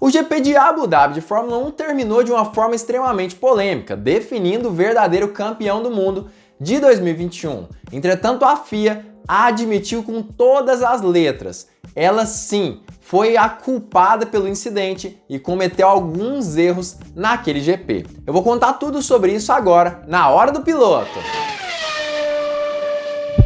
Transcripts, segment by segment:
O GP de Abu Dhabi de Fórmula 1 terminou de uma forma extremamente polêmica, definindo o verdadeiro campeão do mundo de 2021. Entretanto, a FIA admitiu com todas as letras, ela sim foi a culpada pelo incidente e cometeu alguns erros naquele GP. Eu vou contar tudo sobre isso agora, na Hora do Piloto.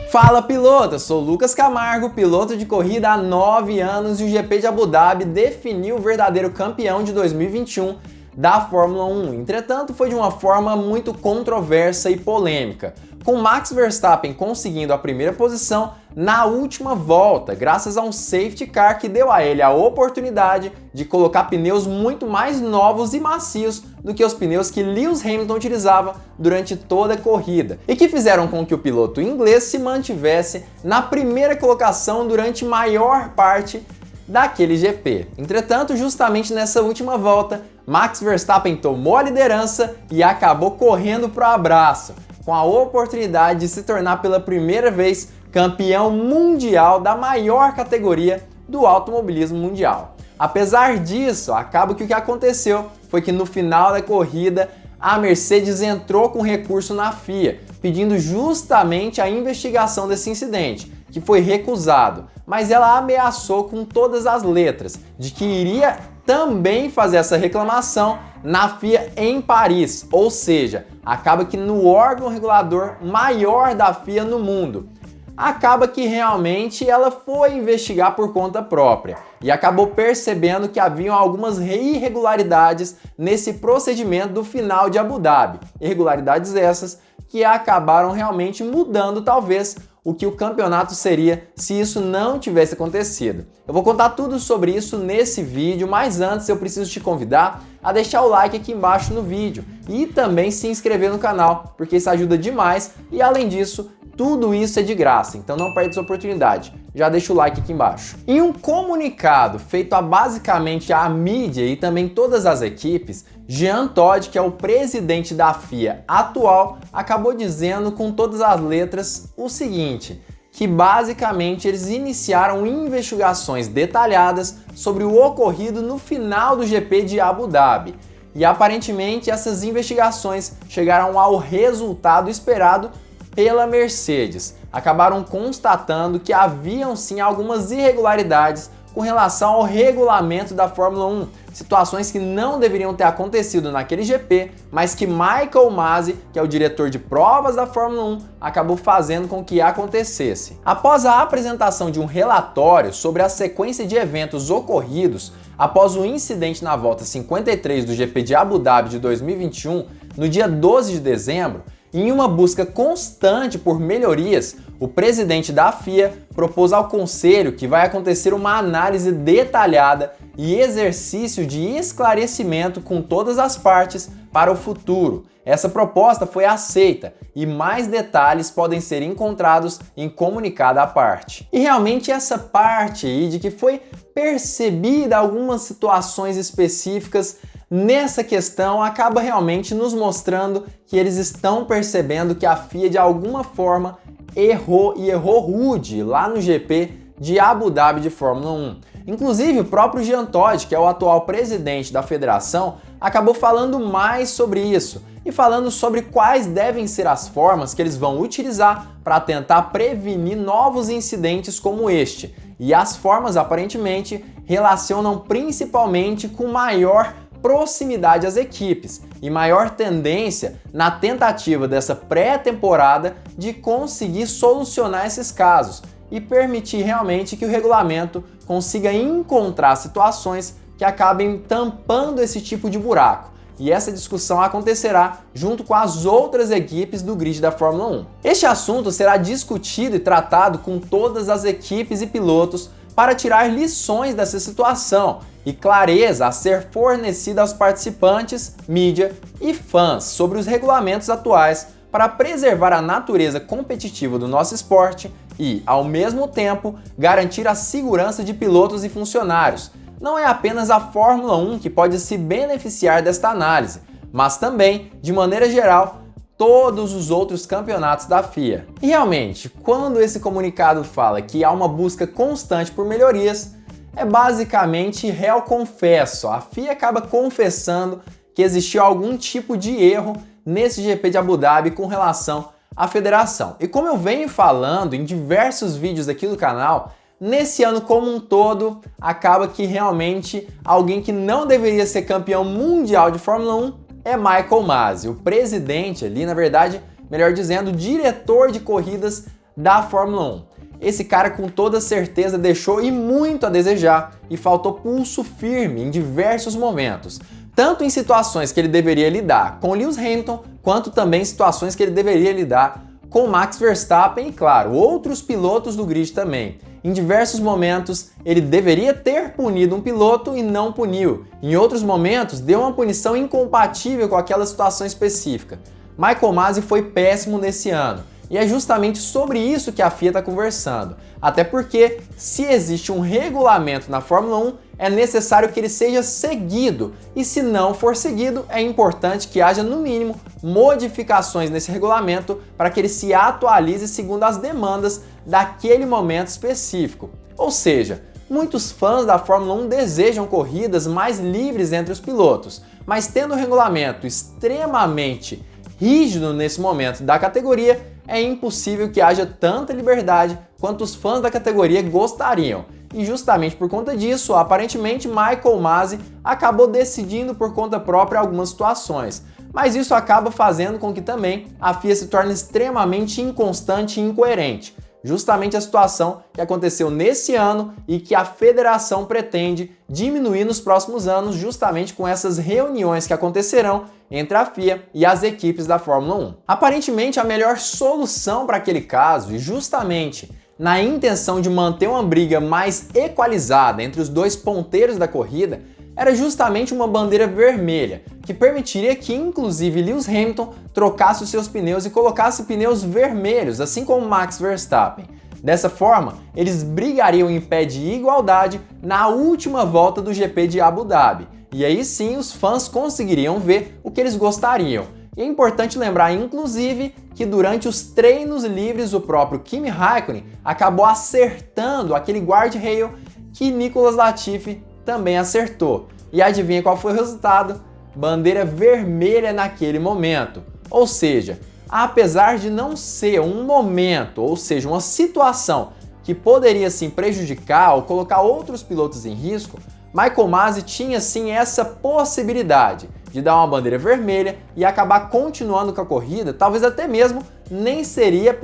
Fala piloto, eu sou Lucas Camargo, piloto de corrida há 9 anos e o GP de Abu Dhabi definiu o verdadeiro campeão de 2021 da Fórmula 1. Entretanto, foi de uma forma muito controversa e polêmica, com Max Verstappen conseguindo a primeira posição na última volta, graças a um safety car que deu a ele a oportunidade de colocar pneus muito mais novos e macios do que os pneus que Lewis Hamilton utilizava durante toda a corrida e que fizeram com que o piloto inglês se mantivesse na primeira colocação durante maior parte daquele GP. Entretanto, justamente nessa última volta, Max Verstappen tomou a liderança e acabou correndo para o abraço, com a oportunidade de se tornar pela primeira vez campeão mundial da maior categoria do automobilismo mundial. Apesar disso, acaba que o que aconteceu foi que no final da corrida a Mercedes entrou com recurso na FIA, pedindo justamente a investigação desse incidente, que foi recusado, mas ela ameaçou com todas as letras de que iria também fazer essa reclamação na FIA em Paris, ou seja, acaba que no órgão regulador maior da FIA no mundo. Acaba que realmente ela foi investigar por conta própria e acabou percebendo que haviam algumas irregularidades nesse procedimento do final de Abu Dhabi. Irregularidades essas que acabaram realmente mudando talvez o que o campeonato seria se isso não tivesse acontecido. Eu vou contar tudo sobre isso nesse vídeo, mas antes eu preciso te convidar a deixar o like aqui embaixo no vídeo e também se inscrever no canal, porque isso ajuda demais e além disso, tudo isso é de graça, então não perde essa oportunidade. Já deixa o like aqui embaixo. Em um comunicado feito a basicamente a mídia e também todas as equipes, Jean Todt, que é o presidente da FIA atual, acabou dizendo com todas as letras o seguinte, que basicamente eles iniciaram investigações detalhadas sobre o ocorrido no final do GP de Abu Dhabi. E aparentemente essas investigações chegaram ao resultado esperado pela Mercedes. Acabaram constatando que haviam sim algumas irregularidades com relação ao regulamento da Fórmula 1, situações que não deveriam ter acontecido naquele GP, mas que Michael Masi, que é o diretor de provas da Fórmula 1, acabou fazendo com que acontecesse. Após a apresentação de um relatório sobre a sequência de eventos ocorridos após o incidente na volta 53 do GP de Abu Dhabi de 2021, no dia 12 de dezembro, em uma busca constante por melhorias, o presidente da FIA propôs ao conselho que vai acontecer uma análise detalhada e exercício de esclarecimento com todas as partes para o futuro. Essa proposta foi aceita e mais detalhes podem ser encontrados em comunicado à parte. E realmente essa parte aí de que foi percebida algumas situações específicas nessa questão acaba realmente nos mostrando que eles estão percebendo que a FIA de alguma forma errou e errou rude lá no GP de Abu Dhabi de Fórmula 1. Inclusive o próprio Jean Todt, que é o atual presidente da federação, acabou falando mais sobre isso e falando sobre quais devem ser as formas que eles vão utilizar para tentar prevenir novos incidentes como este. E as formas aparentemente relacionam principalmente com maior proximidade às equipes e maior tendência na tentativa dessa pré-temporada de conseguir solucionar esses casos e permitir realmente que o regulamento consiga encontrar situações que acabem tampando esse tipo de buraco. E essa discussão acontecerá junto com as outras equipes do grid da Fórmula 1. Este assunto será discutido e tratado com todas as equipes e pilotos para tirar lições dessa situação e clareza a ser fornecida aos participantes, mídia e fãs sobre os regulamentos atuais para preservar a natureza competitiva do nosso esporte e, ao mesmo tempo, garantir a segurança de pilotos e funcionários. Não é apenas a Fórmula 1 que pode se beneficiar desta análise, mas também, de maneira geral, todos os outros campeonatos da FIA. E realmente, quando esse comunicado fala que há uma busca constante por melhorias, é basicamente réu confesso. A FIA acaba confessando que existiu algum tipo de erro nesse GP de Abu Dhabi com relação à federação. E como eu venho falando em diversos vídeos aqui do canal, nesse ano como um todo, acaba que realmente alguém que não deveria ser campeão mundial de Fórmula 1 é Michael Masi, o presidente ali, na verdade, melhor dizendo, o diretor de corridas da Fórmula 1. Esse cara com toda certeza deixou e muito a desejar e faltou pulso firme em diversos momentos, tanto em situações que ele deveria lidar com Lewis Hamilton, quanto também em situações que ele deveria lidar com Max Verstappen e, claro, outros pilotos do grid também. Em diversos momentos, ele deveria ter punido um piloto e não puniu. Em outros momentos, deu uma punição incompatível com aquela situação específica. Michael Masi foi péssimo nesse ano. E é justamente sobre isso que a FIA está conversando. Até porque, se existe um regulamento na Fórmula 1, é necessário que ele seja seguido. E se não for seguido, é importante que haja, no mínimo, modificações nesse regulamento para que ele se atualize segundo as demandas daquele momento específico. Ou seja, muitos fãs da Fórmula 1 desejam corridas mais livres entre os pilotos, mas tendo um regulamento extremamente rígido nesse momento da categoria, é impossível que haja tanta liberdade quanto os fãs da categoria gostariam. E justamente por conta disso, aparentemente Michael Masi acabou decidindo por conta própria algumas situações. Mas isso acaba fazendo com que também a FIA se torne extremamente inconstante e incoerente. Justamente a situação que aconteceu nesse ano e que a federação pretende diminuir nos próximos anos, justamente com essas reuniões que acontecerão entre a FIA e as equipes da Fórmula 1. Aparentemente, a melhor solução para aquele caso, e justamente na intenção de manter uma briga mais equalizada entre os dois ponteiros da corrida, era justamente uma bandeira vermelha, que permitiria que inclusive Lewis Hamilton trocasse os seus pneus e colocasse pneus vermelhos, assim como Max Verstappen. Dessa forma, eles brigariam em pé de igualdade na última volta do GP de Abu Dhabi. E aí sim os fãs conseguiriam ver o que eles gostariam. E é importante lembrar, inclusive, que durante os treinos livres o próprio Kimi Raikkonen acabou acertando aquele guardrail que Nicolas Latifi também acertou. E adivinha qual foi o resultado? Bandeira vermelha naquele momento. Ou seja, apesar de não ser um momento, ou seja, uma situação que poderia sim prejudicar ou colocar outros pilotos em risco, Michael Masi tinha sim essa possibilidade de dar uma bandeira vermelha e acabar continuando com a corrida, talvez até mesmo nem seria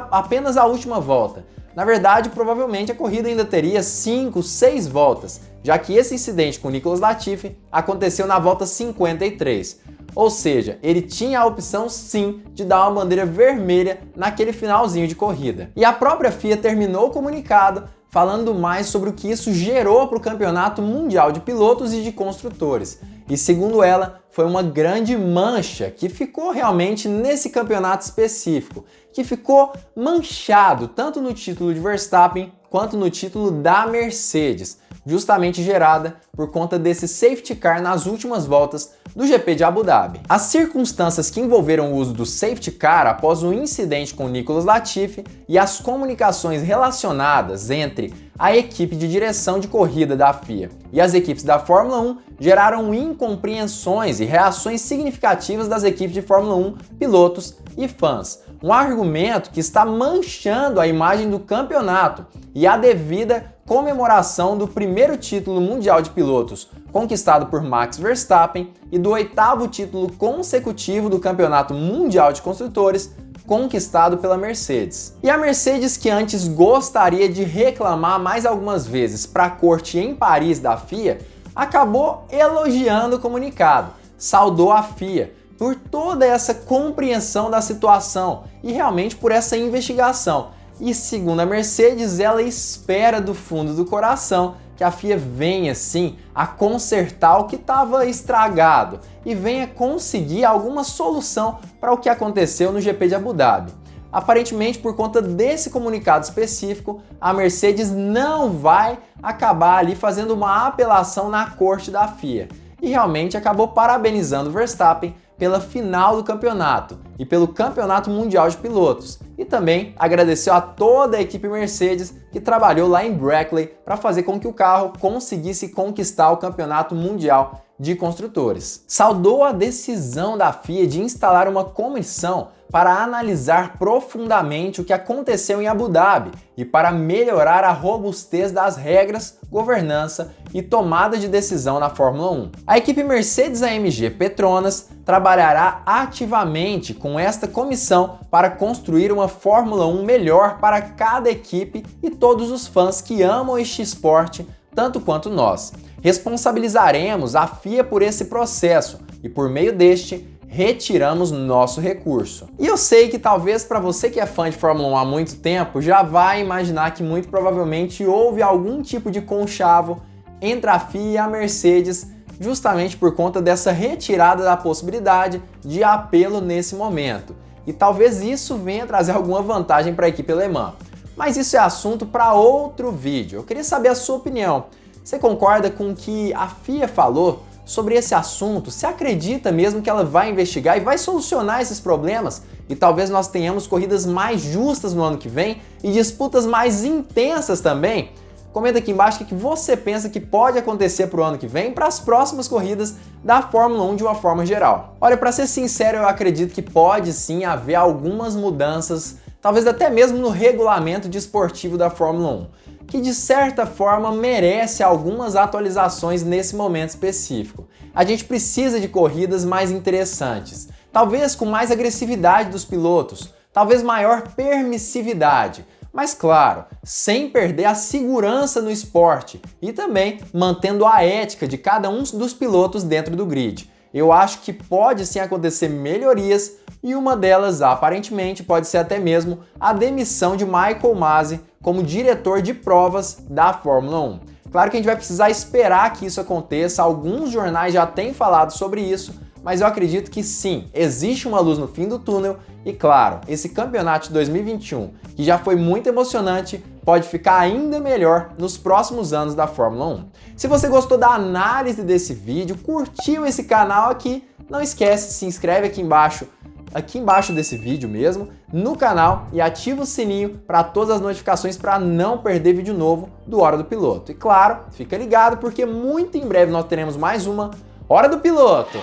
apenas a última volta. Na verdade, provavelmente a corrida ainda teria 5, 6 voltas, já que esse incidente com Nicolas Latifi aconteceu na volta 53. Ou seja, ele tinha a opção sim de dar uma bandeira vermelha naquele finalzinho de corrida. E a própria FIA terminou o comunicado falando mais sobre o que isso gerou para o Campeonato Mundial de Pilotos e de Construtores. E segundo ela, foi uma grande mancha que ficou realmente nesse campeonato específico, que ficou manchado tanto no título de Verstappen quanto no título da Mercedes, justamente gerada por conta desse safety car nas últimas voltas do GP de Abu Dhabi. As circunstâncias que envolveram o uso do safety car após o incidente com Nicolas Latifi e as comunicações relacionadas entre a equipe de direção de corrida da FIA e as equipes da Fórmula 1 geraram incompreensões e reações significativas das equipes de Fórmula 1, pilotos e fãs. Um argumento que está manchando a imagem do campeonato e a devida comemoração do primeiro título mundial de pilotos conquistado por Max Verstappen e do 8º título consecutivo do Campeonato Mundial de Construtores conquistado pela Mercedes. E a Mercedes, que antes gostaria de reclamar mais algumas vezes para a corte em Paris da FIA, acabou elogiando o comunicado, saudou a FIA por toda essa compreensão da situação e realmente por essa investigação. E segundo a Mercedes, ela espera do fundo do coração que a FIA venha sim a consertar o que estava estragado e venha conseguir alguma solução para o que aconteceu no GP de Abu Dhabi. Aparentemente, por conta desse comunicado específico, a Mercedes não vai acabar ali fazendo uma apelação na corte da FIA. E realmente acabou parabenizando Verstappen pela final do campeonato e pelo Campeonato Mundial de Pilotos. E também agradeceu a toda a equipe Mercedes que trabalhou lá em Brackley para fazer com que o carro conseguisse conquistar o Campeonato Mundial de Construtores. Saudou a decisão da FIA de instalar uma comissão para analisar profundamente o que aconteceu em Abu Dhabi e para melhorar a robustez das regras, governança e tomada de decisão na Fórmula 1. A equipe Mercedes-AMG Petronas trabalhará ativamente com esta comissão para construir uma Fórmula 1 melhor para cada equipe e todos os fãs que amam este esporte tanto quanto nós. Responsabilizaremos a FIA por esse processo e, por meio deste, retiramos nosso recurso. E eu sei que talvez para você que é fã de Fórmula 1 há muito tempo já vai imaginar que muito provavelmente houve algum tipo de conchavo entre a FIA e a Mercedes justamente por conta dessa retirada da possibilidade de apelo nesse momento. E talvez isso venha trazer alguma vantagem para a equipe alemã. Mas isso é assunto para outro vídeo. Eu queria saber a sua opinião. Você concorda com o que a FIA falou sobre esse assunto? Você acredita mesmo que ela vai investigar e vai solucionar esses problemas? E talvez nós tenhamos corridas mais justas no ano que vem e disputas mais intensas também? Comenta aqui embaixo o que você pensa que pode acontecer para o ano que vem para as próximas corridas da Fórmula 1 de uma forma geral. Olha, para ser sincero, eu acredito que pode sim haver algumas mudanças, talvez até mesmo no regulamento desportivo da Fórmula 1. Que de certa forma merece algumas atualizações nesse momento específico. A gente precisa de corridas mais interessantes, talvez com mais agressividade dos pilotos, talvez maior permissividade, mas claro, sem perder a segurança no esporte e também mantendo a ética de cada um dos pilotos dentro do grid. Eu acho que pode sim acontecer melhorias e uma delas, aparentemente, pode ser até mesmo a demissão de Michael Masi como diretor de provas da Fórmula 1. Claro que a gente vai precisar esperar que isso aconteça, alguns jornais já têm falado sobre isso, mas eu acredito que sim, existe uma luz no fim do túnel e claro, esse campeonato de 2021, que já foi muito emocionante, pode ficar ainda melhor nos próximos anos da Fórmula 1. Se você gostou da análise desse vídeo, curtiu esse canal aqui, não esquece, se inscreve aqui embaixo desse vídeo mesmo, no canal e ativa o sininho para todas as notificações para não perder vídeo novo do Hora do Piloto. E claro, fica ligado porque muito em breve nós teremos mais uma Hora do Piloto!